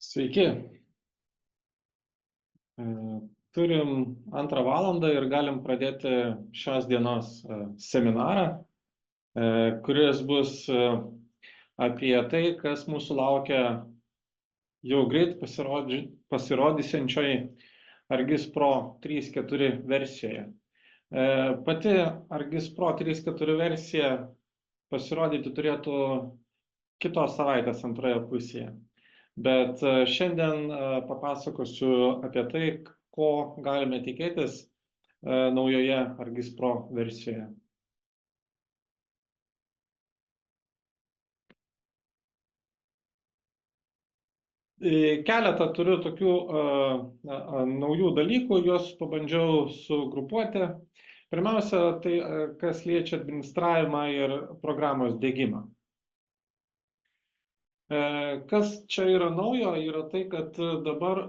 Sveiki. Turim 2 valandą ir galim pradėti šios dienos seminarą, kuris bus apie tai, kas mūsų laukia jau greit pasirodysiančioj Argis Pro 3.4 versijoje. Pati Argis Pro 3.4 versija pasirodyti turėtų kitos savaitės antroje pusėje. Bet šiandien papasakosiu apie tai, ko galime tikėtis naujoje Argis Pro versijoje. Keletą turiu tokių naujų dalykų, juos pabandžiau sugrupuoti. Pirmiausia, tai kas liečia administravimą ir programos diegimą. Kas čia yra naujo, yra tai, kad dabar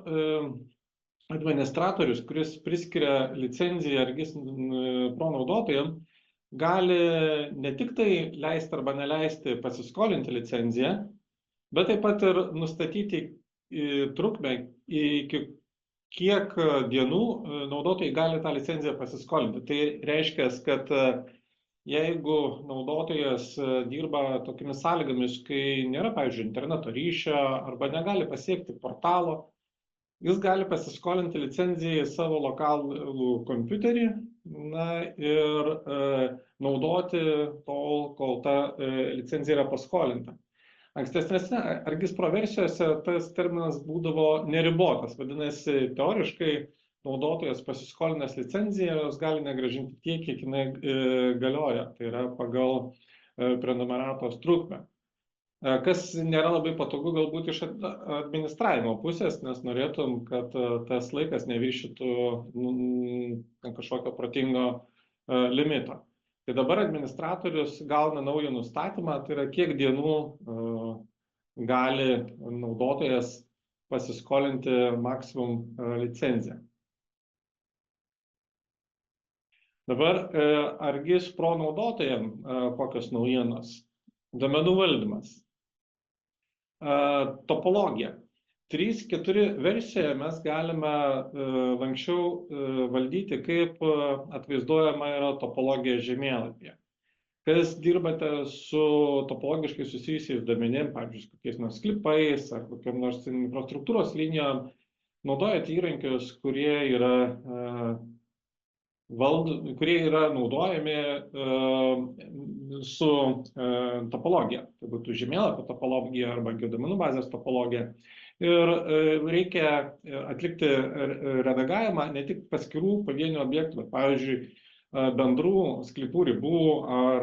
administratorius, kuris priskiria licenciją Argis Pro naudotojams, gali ne tik tai leisti arba neleisti pasiskolinti licenciją, bet taip pat ir nustatyti trukmę, iki kiek dienų naudotojai gali tą licenciją pasiskolinti. Tai reiškia, kad jeigu naudotojas dirba tokiamis sąlygomis, kai nėra, pavyzdžiui, interneto ryšio arba negali pasiekti portalo, jis gali pasiskolinti licenciją į savo lokalų kompiuterį ir naudoti tol, kol ta licencija yra paskolinta. Ankstesnėse Argis Pro versijose tas terminas būdavo neribotas, vadinasi, teoriškai naudotojas pasiskolinęs licenciją, jos gali negrąžinti tiek, kiek jinai galioja, tai yra pagal prenumeratos trukmę. Kas nėra labai patogu galbūt iš administravimo pusės, nes norėtum, kad tas laikas neviršytų kažkokio protingo limito. Tai dabar administratorius gauna naują nustatymą, tai yra kiek dienų gali naudotojas pasiskolinti maksimum licenciją. Dabar Argis Pro naudotojams kokios naujienos? Duomenų valdymas. Topologija. 3.4 versijoje mes galime lanksčiau valdyti, kaip atvaizduojama yra topologija žemėlapyje. Kas dirbate su topologiškai susijusiais duomenim, pavyzdžiui, kokiais nors klipais ar kokiam nors infrastruktūros linijom, naudojate įrankius, kurie yra naudojami su topologija. Tai būtų žemėlapio topologija arba duomenų bazės topologija. Ir reikia atlikti redagavimą ne tik paskirų pavienių objektų, bet, pavyzdžiui, bendrų sklypų ribų ar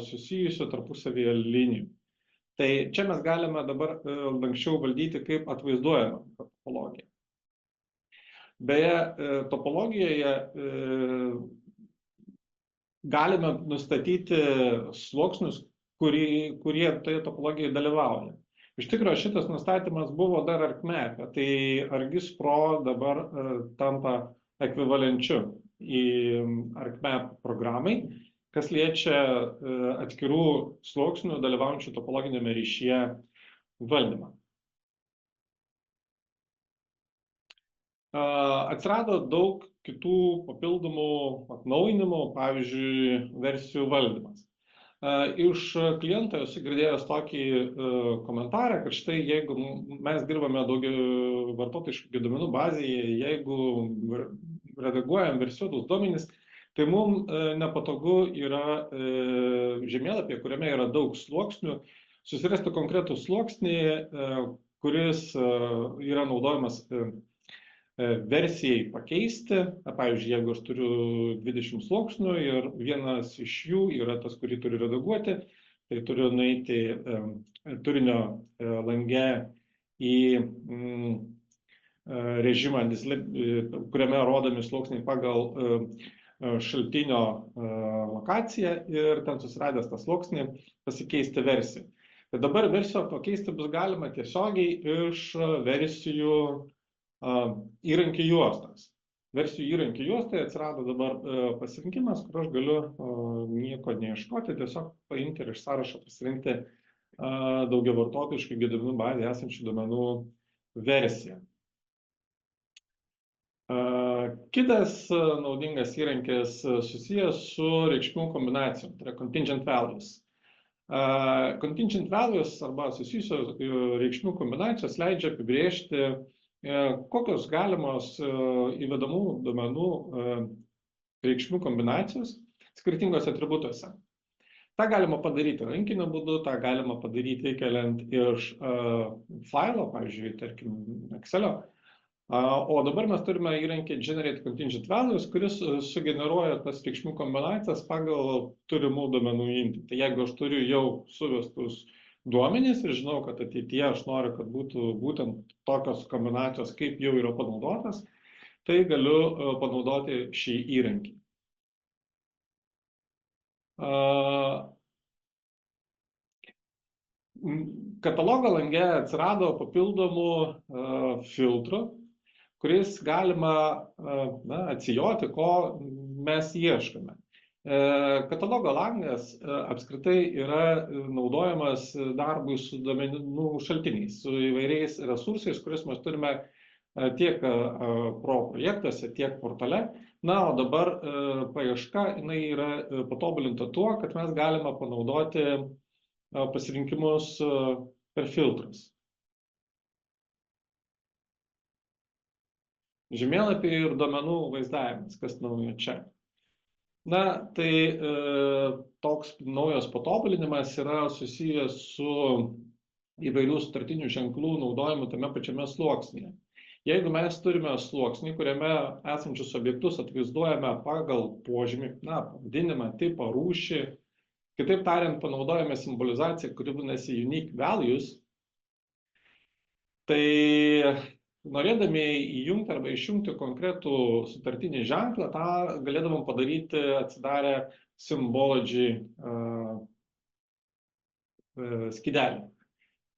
susijusių tarpusavyje linijų. Tai čia mes galime dabar lanksčiau valdyti, kaip atvaizduojama topologija. Beje, topologijoje galime nustatyti sluoksnius, kurie toje topologijoje dalyvauja. Iš tikrųjų, šitas nustatymas buvo dar ArcMap, tai Argis Pro dabar tampa ekvivalenčiu į ArcMap programai, kas liečia atskirų sluoksnių dalyvaujančių topologinėme ryšyje valdymą. Atsirado daug kitų papildomų atnaujinimų, pavyzdžiui, versijų valdymas. Iš kliento esu girdėjęs tokį komentarą, kad štai jeigu mes dirbame daugiau vartotojiškų duomenų bazėje, jeigu redaguojam versijuotus duomenis, tai mums nepatogu yra žemėlapyje, kuriame yra daug sluoksnių, susirasti konkretų sluoksnį, kuris yra naudojamas versijai pakeisti. Pavyzdžiui, jeigu aš turiu 20 sluoksnių ir vienas iš jų yra tas, kurį turiu redaguoti, tai turiu nueiti turinio lange į režimą, kuriame rodomi sluoksniai pagal šaltinio lokaciją ir ten susiradęs tą sluoksnį pasikeisti versiją. Tai dabar versiją pakeisti bus galima tiesiogiai iš versijų įrankių juostos. Versijų įrankių juostai atsirado dabar pasirinkimas, kur aš galiu nieko neieškoti, tiesiog paimti ir iš sąrašo pasirinkti daugiavartotojiškai duomenų bazėje esančių duomenų versiją. Kitas naudingas įrankis susijęs su reikšmių kombinacijom, tai yra contingent values. Contingent values arba susijusios reikšmių kombinacijos leidžia apibrėžti, kokios galimos įvedamų duomenų reikšmių kombinacijos skirtingose atributuose. Ta galima padaryti rankiniu būdu, tą galima padaryti įkeliant iš failo, pavyzdžiui, tarkim, Excelio. O dabar mes turime įrankį Generate Contingent Values, kuris sugeneruoja tas reikšmių kombinacijas pagal turimų duomenų imtį. Tai jeigu aš turiu jau suvestus duomenys ir žinau, kad ateityje aš noriu, kad būtų būtent tokios kombinacijos, kaip jau yra panaudotas, tai galiu panaudoti šį įrankį. Katalogo lange atsirado papildomų filtrų, kuris galima atsijoti, ko mes ieškome. Katalogo langas apskritai yra naudojamas darbui su duomenų šaltiniais, su įvairiais resursais, kuriuos mes turime tiek pro projektuose, tiek portale. Na, o dabar paieška jinai yra patobulinta tuo, kad mes galime panaudoti pasirinkimus per filtrus. Žemėlapiai ir duomenų vaizdavimas, kas naujo čia. Na, tai toks naujas patobulinimas yra susijęs su įvairių sutartinių ženklų naudojimu tame pačiame sluoksnyje. Jeigu mes turime sluoksnį, kuriame esančius objektus atvaizduojame pagal požymį, pavadinimą, tipą, rūšį, kitaip tariant, panaudojame simbolizaciją, kuri vadinasi unique values, tai norėdami įjungti arba išjungti konkretų sutartinį ženklą, tą galėdavom padaryti atsidarę Symbology skydelį.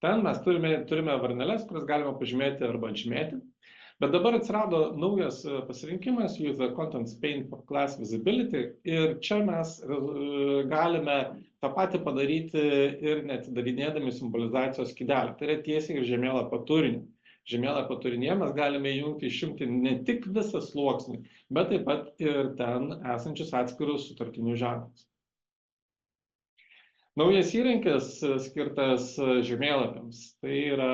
Ten mes turime varneles, kurias galima pažymėti arba atžymėti. Bet dabar atsirado naujas pasirinkimas Use the Contents pane for Class Visibility ir čia mes galime tą patį padaryti ir neatidarinėdami simbolizacijos skydelį. Tai yra tiesiai ir žemėlapio turinį. Žemėlapio turinyje mes galime išjungti ne tik visą sluoksnį, bet taip pat ir ten esančius atskirus sutartinius ženklus. Naujas įrankis skirtas žemėlapiams, tai yra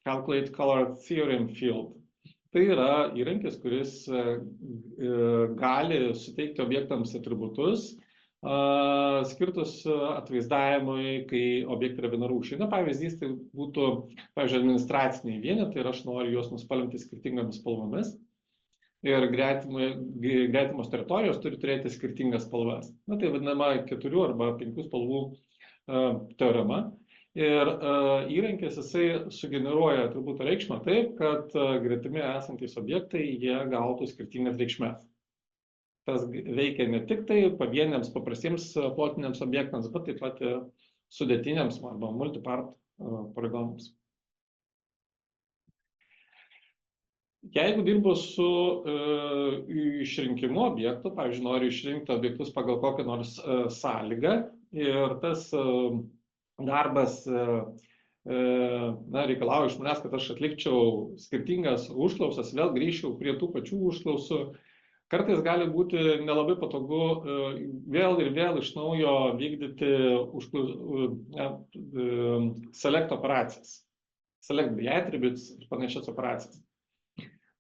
Calculate Color Theorem Field. Tai yra įrankis, kuris gali suteikti objektams atributus, skirtus atvaizdavimui, kai objektai yra vienarūšiai. Na, pavyzdys, tai būtų, pavyzdžiui, administraciniai vienetai ir aš noriu juos nuspalvinti skirtingomis spalvomis. Ir gretimos teritorijos turi turėti skirtingas spalvas. Na, tai vadinama 4 arba 5 spalvų teorema. Ir įrankis jisai sugeneruoja atributo reikšmę taip, kad gretimi esantys objektai jie gautų skirtingas reikšmes. Tas veikia ne tik tai pavieniams paprastiems plotiniams objektams, bet taip pat ir sudėtiniams arba multipart poligonams. Jeigu dirbu su išrinkimu objektų, pavyzdžiui, noriu išrinkti objektus pagal kokią nors sąlygą ir tas darbas reikalauja iš manęs, kad aš atlikčiau skirtingas užklausas, vėl grįžčiau prie tų pačių užklausų. Kartais gali būti nelabai patogu vėl ir vėl iš naujo vykdyti select operacijas, select by attributes ir panašias operacijas.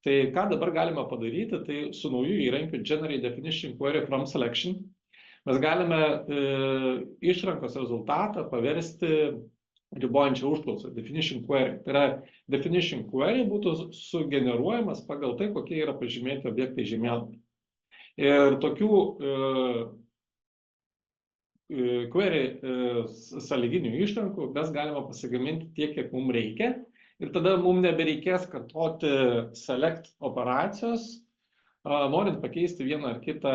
Tai ką dabar galime padaryti, tai su nauju įrankiu Generate Definition Query from Selection mes galime išrankos rezultatą paversti ribojančią užklausą, Definition Query. Tai yra Definition Query būtų sugeneruojamas pagal tai, kokie yra pažymėti objektai žemėlapyje. Ir tokių query sąlyginių išrankų mes galime pasigaminti tiek, kiek mums reikia. Ir tada mums nebereikės kartoti select operacijos, norint pakeisti vieną ar kitą,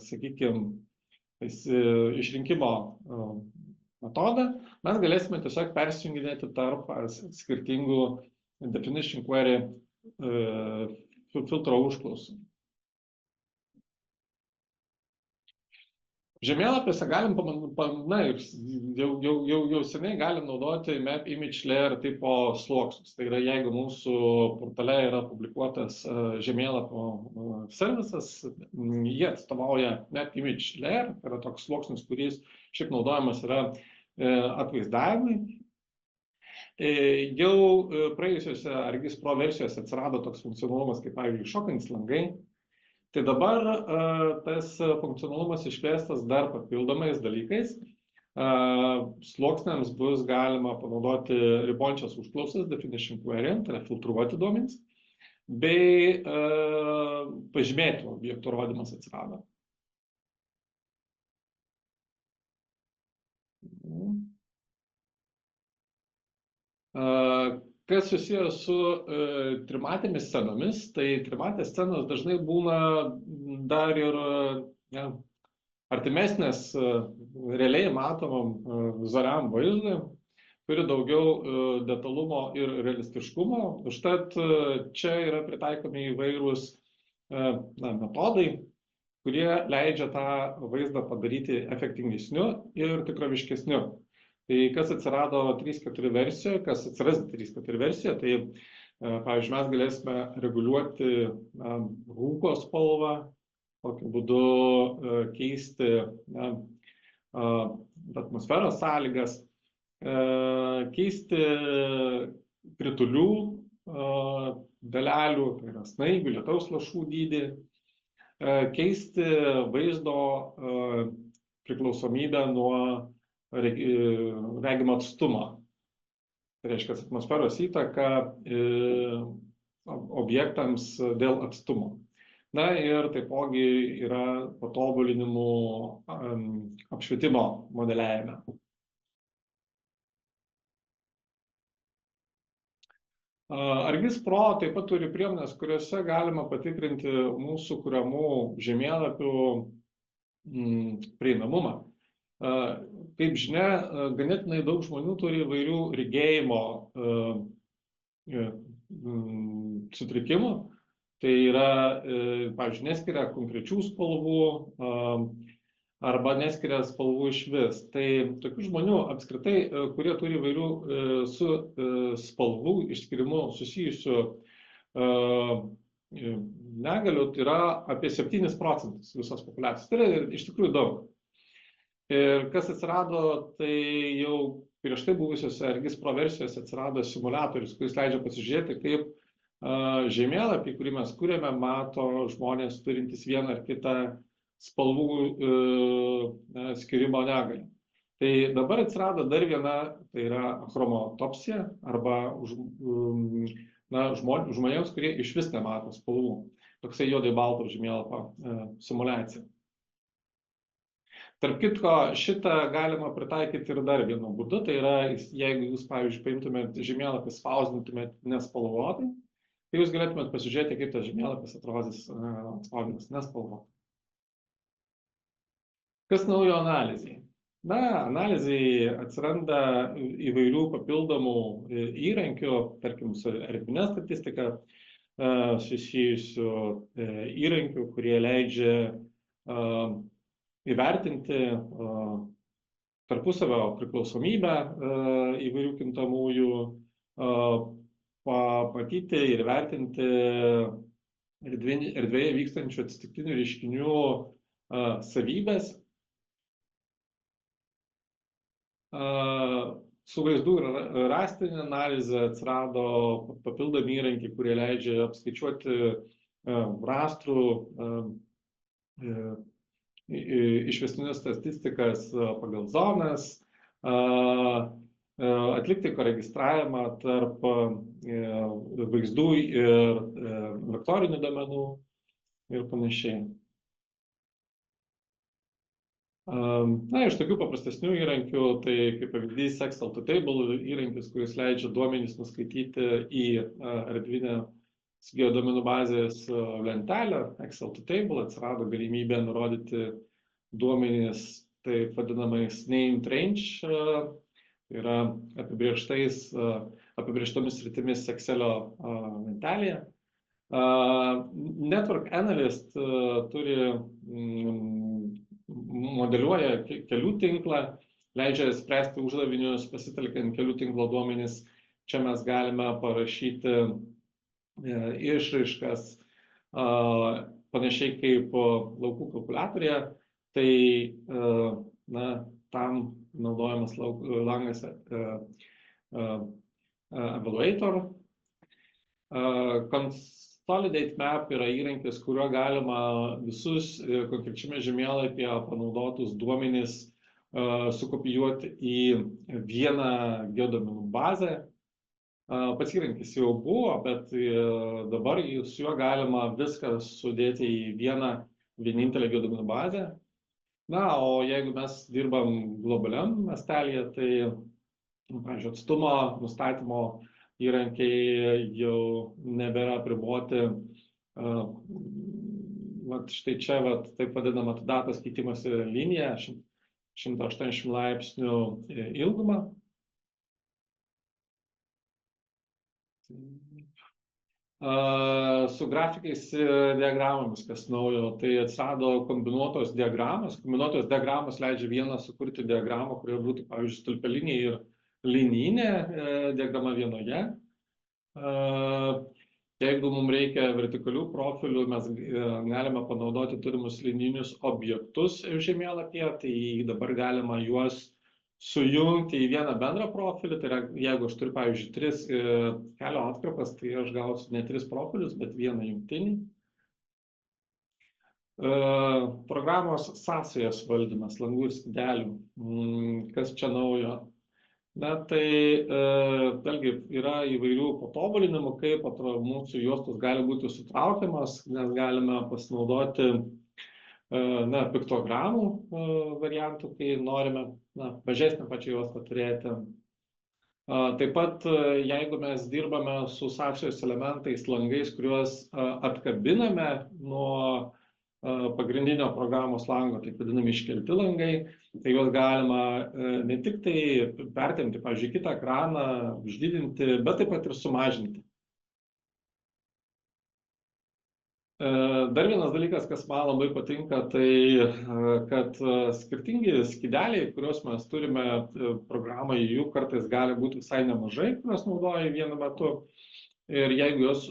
sakykime, išrinkimo metodą, mes galėsime tiesiog persijunginėti tarp skirtingų Definition Query filtro užklausų. Žemėlapiuose galim, jau seniai galim naudoti Map Image Layer tipo sluoksnius. Tai yra, jeigu mūsų portale yra publikuotas žemėlapio servisas, jie atstovauja Map Image Layer, tai yra toks sluoksnis, kuris šiaip naudojamas yra atvaizdavimui. Jau praėjusiuose ArcGIS Pro versijose atsirado toks funkcionalumas, kaip pavyzdžiui, šokantys langai. Tai dabar tas funkcionalumas išplėstas dar papildomais dalykais. Sluoksniams bus galima panaudoti ribojančias užklausas, definition query, tai yra filtruoti duomenys, bei pažymėti objektų rodymas atsirado. Kas susijęs su trimatėmis scenomis, tai trimatės scenos dažnai būna dar ir artimesnės realiai matomam vizualiam vaizdui, turi daugiau detalumo ir realistiškumo. Užtat čia yra pritaikomi įvairūs metodai, kurie leidžia tą vaizdą padaryti efektingesniu ir tikroviškesniu. Tai kas atsirado 3.4 versijoje, kas atsiras 3.4 versijoje, tai pavyzdžiui, mes galėsime reguliuoti rūko spalvą, tokiu būdu keisti atmosferos sąlygas, keisti kritulių dalelių, tai yra snaigių, lietaus lašų dydį, keisti vaizdo priklausomybę nuo regimo atstumą. Tai reiškia atmosferos įtaka objektams dėl atstumo. Na ir taipogi yra patobulinimų apšvietimo modeliavime. ArcGIS Pro taip pat turi priemonės, kuriuose galima patikrinti mūsų kuriamų žemėlapių prieinamumą. Kaip žinia, ganėtinai daug žmonių turi įvairių regėjimo sutrikimų. Tai yra, pavyzdžiui, neskiria konkrečių spalvų arba neskiria spalvų iš vis. Tai tokių žmonių apskritai, kurie turi įvairių su spalvų išskirimu susijusių negalių, tai yra apie 7% visos populiacijos. Tai yra iš tikrųjų daug. Ir kas atsirado, tai jau prieš tai buvusiose ArcGIS Pro versijose atsirado simuliatorius, kuris leidžia pasižiūrėti, kaip žemėlapį, kurį mes kūrėme, mato žmonės turintys vieną ar kitą spalvų skirimo negalią. Tai dabar atsirado dar viena, tai yra chromatopsija, arba žmonėms, kurie iš vis nemato spalvų. Toksai juodai balto žemėlapio simuliacija. Tarp kitko, šitą galima pritaikyti ir dar vienu būdu, tai yra, jeigu jūs, pavyzdžiui, paimtumėt žemėlapį, spausdintumėt nespalvotai, tai jūs galėtumėt pasižiūrėti, kaip tas žemėlapis atrodys spausdintas nespalvotai. Kas naujo analizai? Na, analizai atsiranda įvairių papildomų įrankių, tarkim, su erdvine statistika susijusių įrankių, kurie leidžia įvertinti tarpusavio priklausomybę įvairių kintamųjų, pamatyti ir vertinti erdvėje vykstančių atsitiktinių reiškinių savybės. Su vaizdų ir rastine analize atsirado papildomi įrankiai, kurie leidžia apskaičiuoti rastrų išvestines statistikas pagal zonas, atlikti koregistravimą tarp vaizdų ir vektorinių duomenų ir panašiai. Na, iš tokių paprastesnių įrankių, tai kaip pavyzdys Excel to Table įrankis, kuris leidžia duomenys nuskaityti į erdvinę geoduomenų bazės lentelę, Excel to Table, atsirado galimybė nurodyti duomenys taip vadinamais named range, tai yra apibrėžtomis sritimis Excelio lentelėje. Network Analyst turi modeliuoja kelių tinklą, leidžia spręsti uždavinius pasitelkiant kelių tinklo duomenis. Čia mes galime parašyti išraiškas panašiai kaip laukų kalkuliatorėje. Tai tam naudojamas langas Evaluator. Consolidate Map yra įrankis, kuriuo galima visus konkrečiame žemėlapyje panaudotus duomenis sukopijuoti į vieną geoduomenų bazę. Pats įrankis jau buvo, bet dabar su juo galima viską sudėti į vienintelę geoduomenų bazę. O jeigu mes dirbam globaliam mastelėje, tai, pavyzdžiui, atstumo nustatymo įrankiai jau nebėra apriboti. Štai čia taip vadinama datos keitimosi linija, 180 laipsnių ilgumą. Su grafikais ir diagramomis, kas naujo, tai atsirado kombinuotos diagramos. Kombinuotos diagramos leidžia vieną sukurti diagramą, kurioje būtų, pavyzdžiui, stulpelinė ir linijinė diagrama vienoje. Jeigu mums reikia vertikalių profilių, mes galime panaudoti turimus linijinius objektus žemėlapyje, tai dabar galima juos sujungti į vieną bendrą profilį. Tai yra, jeigu aš turiu, pavyzdžiui, 3 kelio atkarpas, tai aš gausiu ne 3 profilius, bet vieną jungtinį. Programos sąsajos valdymas, langų ir skydelių. Kas čia naujo? Tai vėlgi yra įvairių patobulinimų, kaip mūsų juostos gali būti sutraukiamas, nes galime pasinaudoti piktogramų variantų, kai norime mažesnę pačią juostą turėti. Taip pat, jeigu mes dirbame su sąsajos elementais, langais, kuriuos atkabiname nuo pagrindinio programos lango, taip vadinami iškelti langai, tai juos galima ne tik tai pertempti, pavyzdžiui, kitą ekraną, išdidinti, bet taip pat ir sumažinti. Dar vienas dalykas, kas man labai patinka, tai kad skirtingi skydeliai, kuriuos mes turime programai, jų kartais gali būti visai nemažai, kuriuos naudoja vienu metu. Ir jeigu juos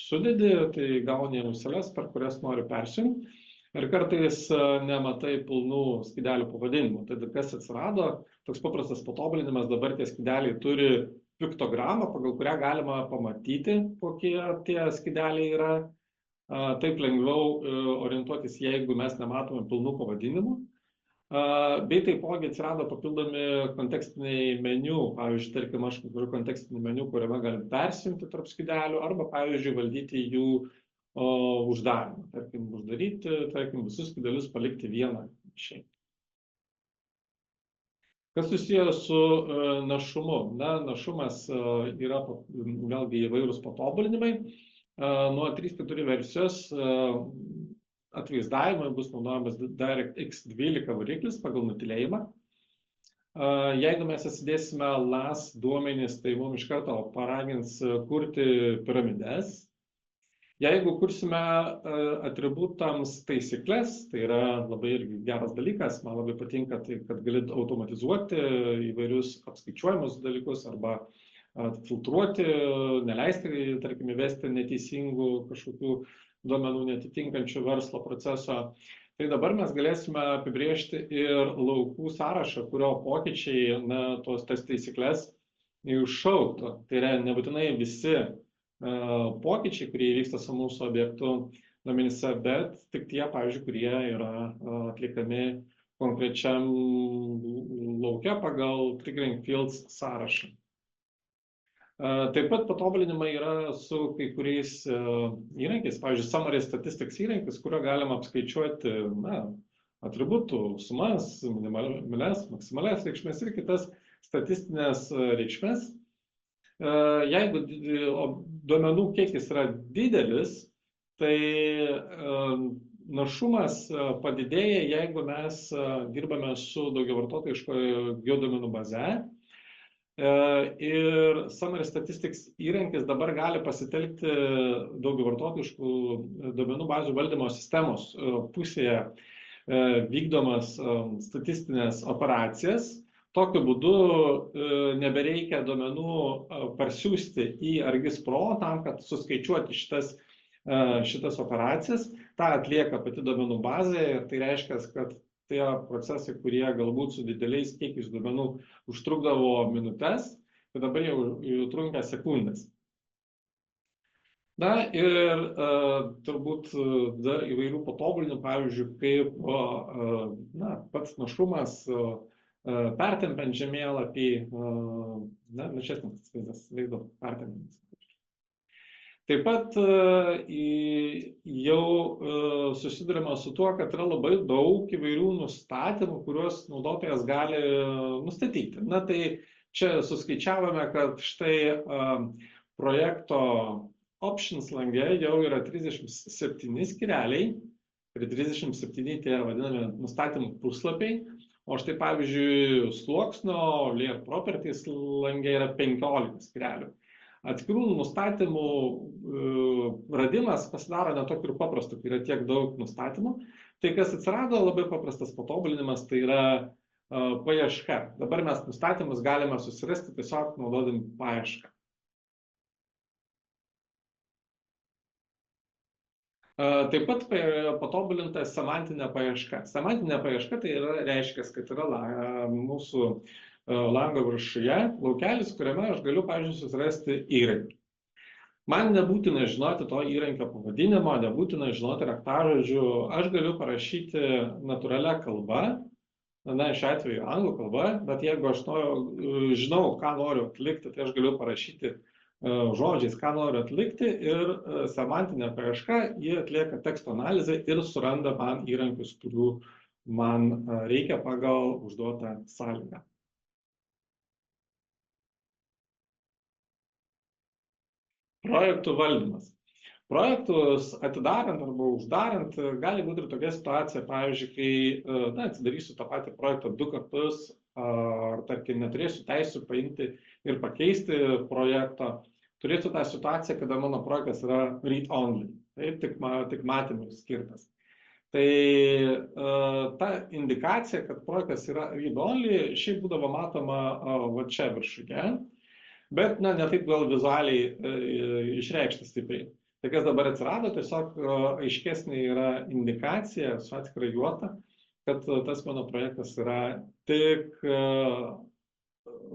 sudedi, tai gauni museles, per kurias nori persijungti. Ir kartais nematai pilnų skydelių pavadinimų. Tai kas atsirado, toks paprastas patobulinimas, dabar tie skydeliai turi piktogramą, pagal kurią galima pamatyti, kokie tie skydeliai yra. Taip lengviau orientuotis, jeigu mes nematome pilnų pavadinimų. Bei taipogi atsirado papildomi kontekstiniai meniu. Pavyzdžiui, tarkim, aš turiu kontekstinį meniu, kuriame galim persijungti tarp skydelių arba, pavyzdžiui, valdyti jų uždarimą. Tarkim, uždaryti, tarkim, visus skydelius palikti vieną. Kas susijęs su našumu? Našumas yra vėlgi įvairūs patobulinimai. Nuo 3.4 versijos atvaizdavimui bus naudojamas DirectX 12 variklis pagal nutylėjimą. Jeigu mes atsidėsime LAS duomenis, tai mums iš karto paragins kurti piramides. Jeigu kursime atributams taisyklės, tai yra labai irgi geras dalykas, man labai patinka, tai, kad gali automatizuoti įvairius apskaičiuojamus dalykus arba filtruoti, neleisti, tarkim, įvesti neteisingų kažkokių duomenų netitinkančių verslo proceso. Tai dabar mes galėsime apibrėžti ir laukų sąrašą, kurio pokyčiai tas taisyklės iššauktų. Tai yra nebūtinai visi pokyčiai, kurie vyksta su mūsų objektu duomenyse, bet tik tie, pavyzdžiui, kurie yra atliekami konkrečiam lauke pagal triggering fields sąrašą. Taip pat patobulinimai yra su kai kuriais įrankiais, pavyzdžiui, Summary Statistics įrankis, kurio galima apskaičiuoti atributų sumas, minimales, maksimales reikšmės ir kitas statistinės reikšmės. Jeigu duomenų kiekis yra didelis, tai našumas padidėja, jeigu mes dirbame su daugiavartotojiško geoduomenų baze. Ir Summary Statistics įrankis dabar gali pasitelkti daugiavartotojiškų duomenų bazių valdymo sistemos pusėje vykdomas statistinės operacijas. Tokiu būdu nebereikia duomenų parsiųsti į Argis Pro tam, kad suskaičiuoti šitas operacijas. Ta atlieka pati duomenų bazė ir tai reiškia, kad tie procesai, kurie galbūt su dideliais kiekiais duomenų užtrukdavo minutes, tai dabar jau trunka sekundės. Na ir turbūt dar įvairių patobulinimų, pavyzdžiui, kaip pats našumas, pertempiant žemėlapį, našesnis vaizdo pertempimas. Taip pat jau susidurime su tuo, kad yra labai daug įvairių nustatymų, kuriuos naudotojas gali nustatyti. Na tai čia suskaičiavome, kad štai projekto options lange jau yra 37 skyreliai ir 37 tie vadinami nustatymų puslapiai, o štai pavyzdžiui sluoksnio layer properties lange yra 15 skyrelių. Atskirų nustatymų radimas pasidaro netokiu ir paprastu, kai yra tiek daug nustatymų. Tai kas atsirado, labai paprastas patobulinimas, tai yra paieška. Dabar mes nustatymus galime susirasti tiesiog naudodami paiešką. Taip pat patobulinta semantinė paieška. Semantinė paieška tai reiškia, kad yra mūsų lango viršuje laukelis, kuriame aš galiu, pavyzdžiui, susirasti įrankį. Man nebūtina žinoti to įrankio pavadinimo, nebūtina žinoti raktažodžių, aš galiu parašyti natūralia kalba, šiuo atveju anglų kalba, bet jeigu aš žinau, ką noriu atlikti, tai aš galiu parašyti žodžiais, ką noriu atlikti ir semantinė paieška, jie atlieka teksto analizę ir suranda man įrankius, kurių man reikia pagal užduotą sąlygą. Projektų valdymas. Projektus atidarant arba uždarant gali būti ir tokia situacija, pavyzdžiui, kai atsidarysiu tą patį projektą 2 kartus, ar tarkim neturėsiu teisų paimti ir pakeisti projektą. Turėsiu tą situaciją, kada mano projektas yra read-only, tik matymui skirtas. Tai ta indikacija, kad projektas yra read-only, šiaip būdavo matoma va čia viršuje, bet ne taip gal vizualiai išreikšti stipriai. Tai kas dabar atsirado, tiesiog aiškesnė yra indikacija su atskira juosta, kad tas mano projektas yra tik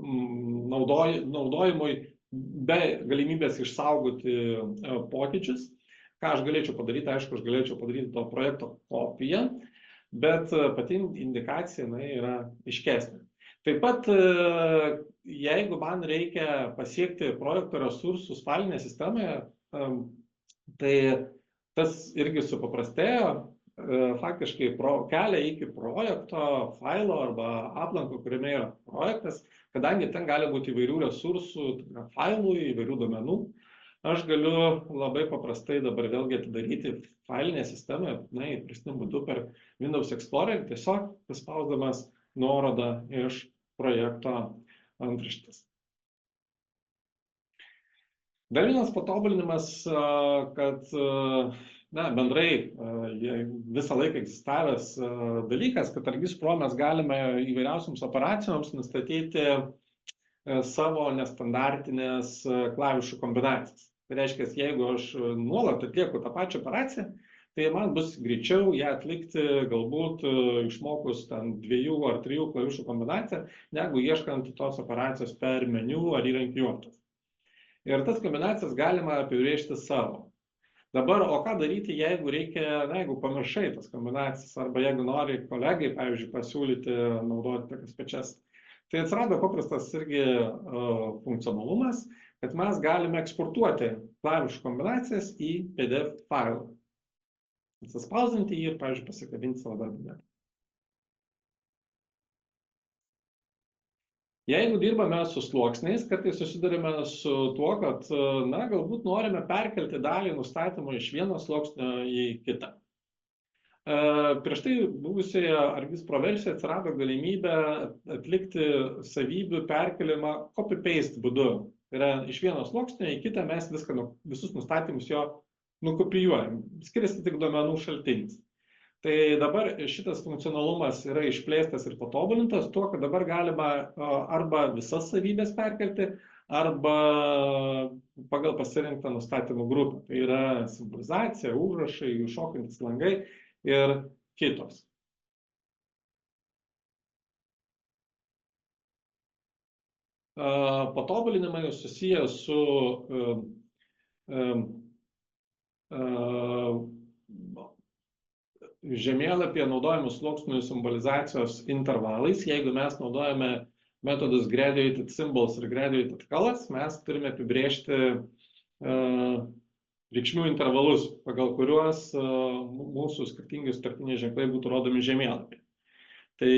naudojimui be galimybės išsaugoti pokyčius. Ką aš galėčiau padaryti, aišku, aš galėčiau padaryti to projekto kopiją, bet pati indikacija yra aiškesnė. Taip pat, jeigu man reikia pasiekti projekto resursus failinėje sistemoje, tai tas irgi supaprastėjo, faktiškai kelią iki projekto failo arba aplanko, kuriame yra projektas, kadangi ten gali būti įvairių resursų, failų, įvairių duomenų, aš galiu labai paprastai dabar vėlgi atidaryti failinę sistemą, įprastiniu būdu per Windows Explorer, tiesiog paspausdamas nuorodą iš projekto antraštės. Dar vienas patobulinimas, kad bendrai visą laiką egzistavęs dalykas, kad Argis Pro mes galime įvairiausiams operacijoms nustatyti savo nestandartinės klavišų kombinacijas. Tai reiškia, jeigu aš nuolat atlieku tą pačią operaciją, tai man bus greičiau ją atlikti galbūt išmokus 2 ar 3 klavišų kombinaciją, negu ieškant tos operacijos per meniu ar įrankių juostas. Ir tas kombinacijas galima apibrėžti savo. Dabar, o ką daryti, jeigu jeigu pamiršai tas kombinacijas, arba jeigu nori kolegai, pavyzdžiui, pasiūlyti naudoti tokias pačias. Tai atsirado paprastas irgi funkcionalumas, kad mes galime eksportuoti klavišų kombinacijas į PDF failą. Atsispausdinti jį ir, pavyzdžiui, pasikabinti savo darbinę. Jeigu dirbame su sluoksniais, kartais susidurime su tuo, kad galbūt norime perkelti dalį nustatymų iš vieno sluoksnio į kitą. Prieš tai buvusioje Argis Pro versijoje atsirado galimybė atlikti savybių perkelimą copy-paste būdu. Tai yra iš vieno sluoksnio į kitą mes visus nustatymus jo nukopijuojam. Skiriasi tik duomenų šaltinis. Tai dabar šitas funkcionalumas yra išplėstas ir patobulintas tuo, kad dabar galima arba visas savybės perkelti, arba pagal pasirinktą nustatymų grupę. Tai yra simbolizacija, užrašai, šokantis langai ir kitos. Patobulinimai susiję su žemėlapyje naudojamų sluoksnių simbolizacijos intervalais. Jeigu mes naudojame metodus graduated symbols ir graduated colors, mes turime apibrėžti reikšmių intervalus, pagal kuriuos mūsų skirtingi sutartiniai ženklai būtų rodomi žemėlapyje. Tai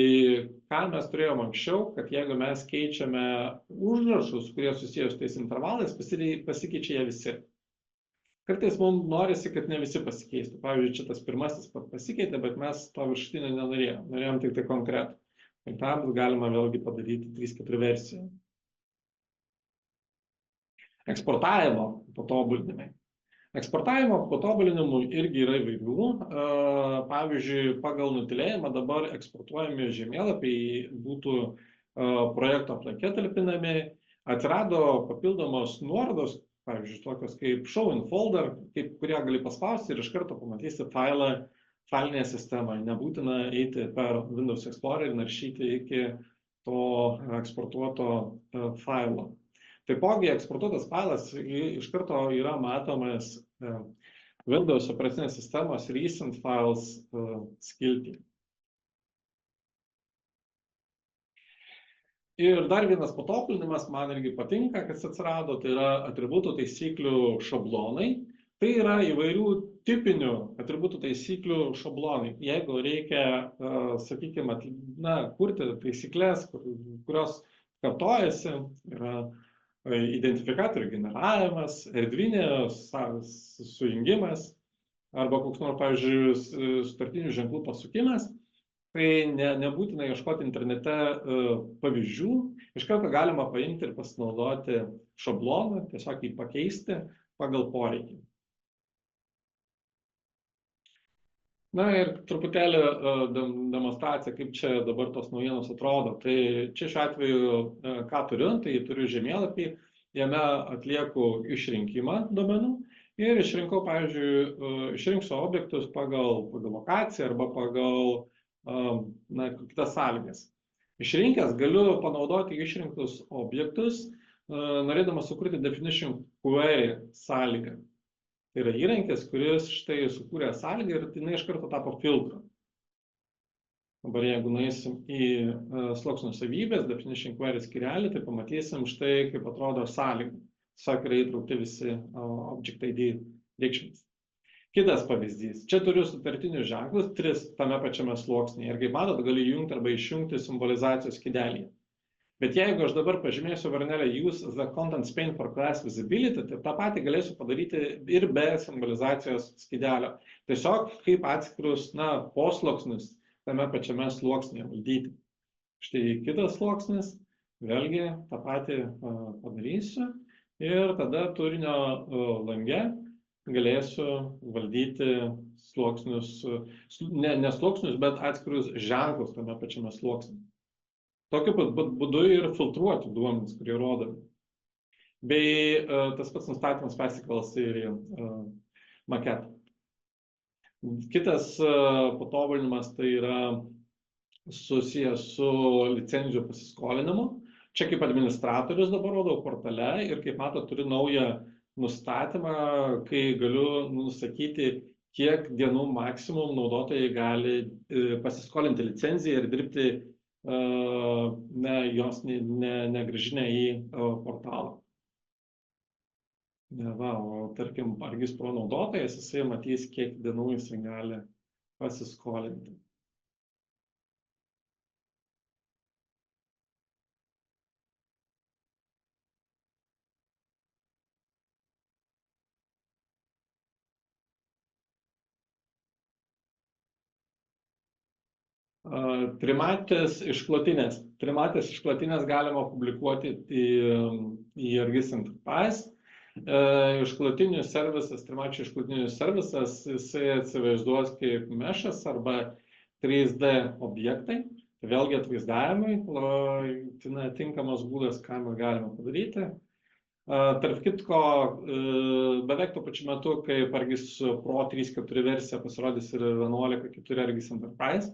ką mes turėjome anksčiau, kad jeigu mes keičiame užrašus, kurie susijęs su tais intervalais, pasikeičia jie visi. Kartais mums norisi, kad ne visi pasikeistų. Pavyzdžiui, čia tas pirmasis pasikeitė, bet mes to viršutinio nenorėjom. Norėjom tik tai konkretų. Ir tam galima vėlgi padaryti 3-4 versiją. Eksportavimo patobulinimai. Eksportavimo patobulinimų irgi yra įvairių. Pavyzdžiui, pagal nutilėjimą dabar eksportuojami žemėlapiai būtų projekto aplanke talpinami. Atsirado papildomos nuorodos, pavyzdžiui, tokios kaip show in folder, kurie gali paspausti ir iš karto pamatysi failą failinėje sistemoje. Nebūtina eiti per Windows Explorer ir naršyti iki to eksportuoto failo. Taipogi eksportuotas failas iš karto yra matomas Windows operacinės sistemos Recent Files skiltyje. Ir dar vienas patobulinimas man irgi patinka, kas atsirado, tai yra atributų taisyklių šablonai. Tai yra įvairių tipinių atributų taisyklių šablonai. Jeigu reikia, sakykime, kurti taisyklės, kurios kartojasi, yra identifikatorių generavimas, erdvinės sujungimas arba koks nors, pavyzdžiui, sutartinių ženklų pasukimas, tai nebūtina ieškoti internete pavyzdžių, iš karto galima paimti ir pasinaudoti šabloną, tiesiog jį pakeisti pagal poreikį. Na ir truputėlį demonstracija, kaip čia dabar tos naujienos atrodo. Tai čia šiuo atveju ką turiu, tai turiu žemėlapį, jame atlieku išrinkimą duomenų ir išrinkau, pavyzdžiui, išrinksiu objektus pagal lokaciją arba pagal kitas sąlygas. Išrinkęs galiu panaudoti išrinktus objektus, norėdamas sukurti definition query sąlygą. Tai yra įrankis, kuris štai sukūrė sąlygą ir jinai iš karto tapo filtru. Dabar jeigu nueisim į sluoksnių savybės, definition query skyrelį, tai pamatysim štai, kaip atrodo sąlyga. Tiesiog yra įtraukti visi object ID reikšmės. Kitas pavyzdys. Čia turiu sutartinius ženklus, 3 tame pačiame sluoksnyje. Ir kaip matot, galiu jungti arba išjungti simbolizacijos skydelį. Bet jeigu aš dabar pažymėsiu varnelę use the contents pane for class visibility, tai tą patį galėsiu padaryti ir be simbolizacijos skydelio. Tiesiog kaip atskirus posluoksnius tame pačiame sluoksnyje valdyti. Štai kitas sluoksnis, vėlgi tą patį padarysiu ir tada turinio lange galėsiu valdyti sluoksnius, ne sluoksnius, bet atskirus ženklus tame pačiame sluoksnyje. Tokiu būdu ir filtruoti duomenis, kurie rodomi. Bei tas pats nustatymas persikels ir į maketą. Kitas patobulinimas tai yra susijęs su licenzijų pasiskolinimu. Čia kaip administratorius dabar rodau portale ir kaip matot turiu naują nustatymą, kai galiu nusakyti, kiek dienų maksimum naudotojai gali pasiskolinti licenciją ir dirbti jos negrąžinę į portalą. O tarkim, Argis Pro naudotojas, jisai matys, kiek dienų jisai gali pasiskolinti. Trimatės išklotinės. Trimatės išklotinės galima publikuoti į Argis Enterprise. Išklotinių servisas, trimačių išklotinių servisas, jisai atsivaizduos kaip mešas arba 3D objektai. Vėlgi atvaizdavimui tinkamas būdas, ką mes galime padaryti. Tarp kitko, beveik tuo pačiu metu, kai Argis Pro 3.4 versija pasirodys ir 11.4 Argis Enterprise.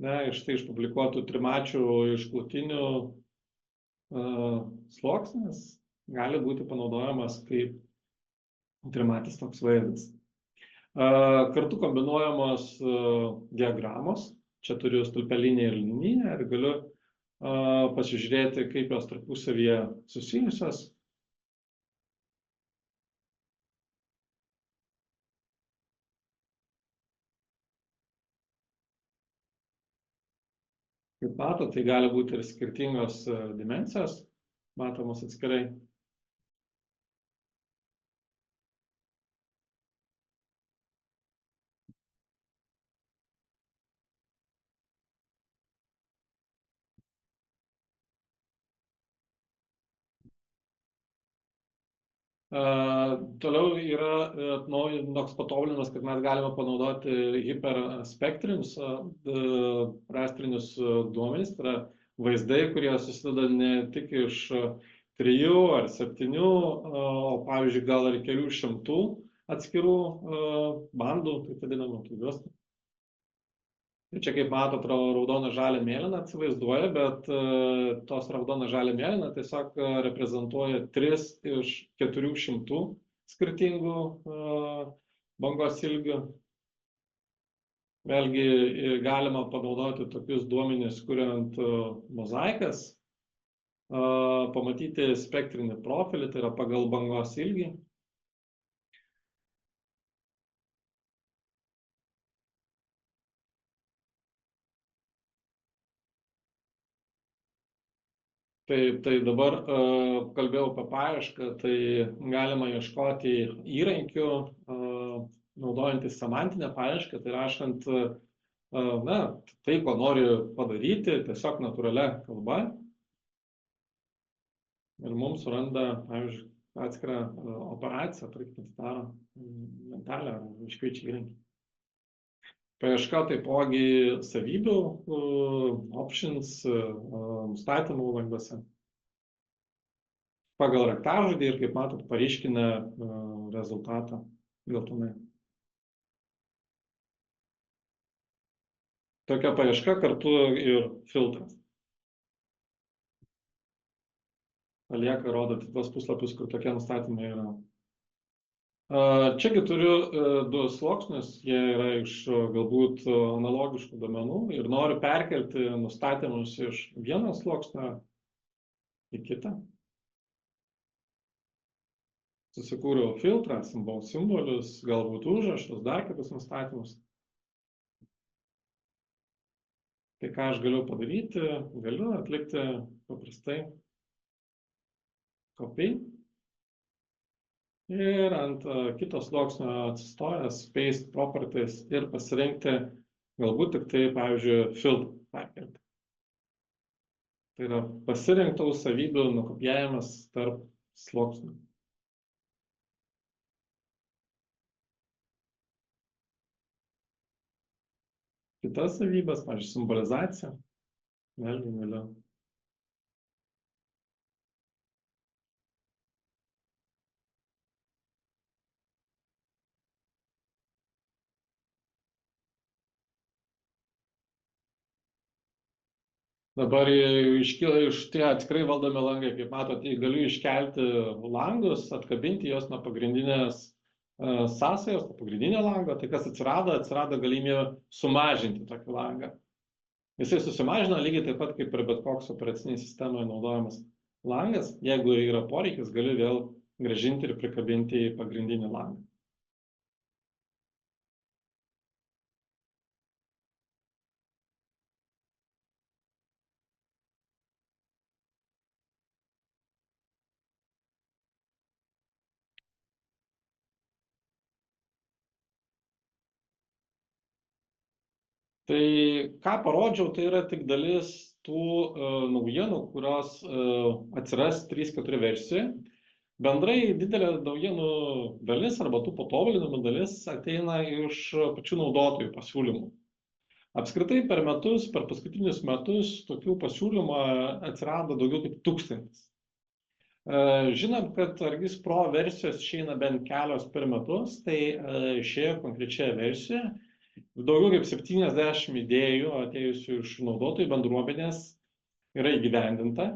Ir štai išpublikuotų trimačių išklotinių sluoksnis gali būti panaudojamas kaip trimatis toks vaizdas. Kartu kombinuojamos diagramos. Čia turiu stulpelinę ir liniją ir galiu pasižiūrėti, kaip jos tarpusavyje susijusios. Kaip matote, tai gali būti ir skirtingos dimensijos, matomos atskirai. Toliau yra toks patobulinimas, kad mes galime panaudoti hiperspektrinius rastrinius duomenis, tai yra vaizdai, kurie susideda ne tik iš 3 ar 7, o pavyzdžiui gal ir kelių šimtų atskirų bandų, taip vadinamų, juostų. Čia, kaip matot, raudona, žalia, mėlyna atsivaizduoja, bet tos raudona, žalia, mėlyna tiesiog reprezentuoja 3 iš 400 skirtingų bangos ilgių. Vėlgi galima panaudoti tokius duomenis, kuriant mozaikas, pamatyti spektrinį profilį, tai yra pagal bangos ilgį. Tai dabar kalbėjau apie paiešką, tai galima ieškoti įrankių, naudojantis semantinę paiešką, tai rašant tai, ko nori padaryti, tiesiog natūralia kalba. Ir mums suranda, pavyzdžiui, atskirą operaciją, tarkim, daro lentelę ar iškviečia įrankį. Paieška taipogi savybių, options, nustatymų languose. Pagal raktažodį ir, kaip matot, paryškina rezultatą geltonai. Tokia paieška kartu ir filtras. Palieka rodyti tuos puslapius, kur tokie nustatymai yra. Čiagi turiu 2 sluoksnius, jie yra iš galbūt analogiškų duomenų ir noriu perkelti nustatymus iš vieno sluoksnio į kitą. Susikūriau filtrą, simbolius, galbūt užrašus, dar kitus nustatymus. Tai ką aš galiu padaryti, galiu atlikti paprastai copy. Ir ant kito sluoksnio atsistojęs paste properties ir pasirinkti galbūt tik tai, pavyzdžiui, filtrą perkelti. Tai yra pasirinktų savybių nukopijavimas tarp sluoksnių. Kitas savybės, pavyzdžiui, simbolizacija. Vėlgi galiu. Dabar iškyla iš tie atskirai valdomi langai, kaip matote, galiu iškelti langus, atkabinti juos nuo pagrindinės sąsajos, nuo pagrindinio lango. Tai kas atsirado galimybė sumažinti tokį langą. Jisai susimažina lygiai taip pat, kaip ir bet koks operacinėje sistemoje naudojamas langas. Jeigu yra poreikis, galiu vėl grąžinti ir prikabinti į pagrindinį langą. Tai ką parodžiau, tai yra tik dalis tų naujienų, kurios atsiras 3.4 versijoje. Bendrai didelė naujienų dalis arba tų patobulinimų dalis ateina iš pačių naudotojų pasiūlymų. Apskritai per metus, per paskutinius metus tokių pasiūlymų atsirado daugiau kaip 1000. Žinant, kad Argis Pro versijos išeina bent kelios per metus, tai šioje konkrečioje versijoje daugiau kaip 70 idėjų atėjusių iš naudotojų bendruomenės yra įgyvendinta.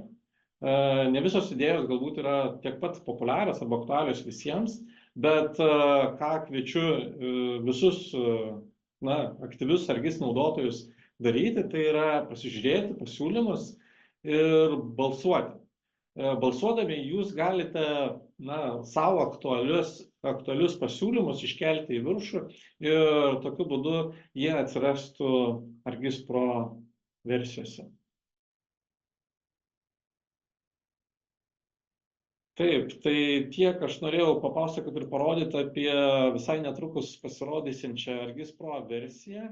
Ne visos idėjos galbūt yra tiek pat populiarios arba aktualios visiems, bet ką kviečiu visus aktyvius Argis naudotojus daryti, tai yra pasižiūrėti pasiūlymus ir balsuoti. Balsuodami jūs galite savo aktualius pasiūlymus iškelti į viršų ir tokiu būdu jie atsirastų Argis Pro versijose. Taip, tai tiek aš norėjau papasakoti ir parodyti apie visai netrukus pasirodysiančią Argis Pro versiją.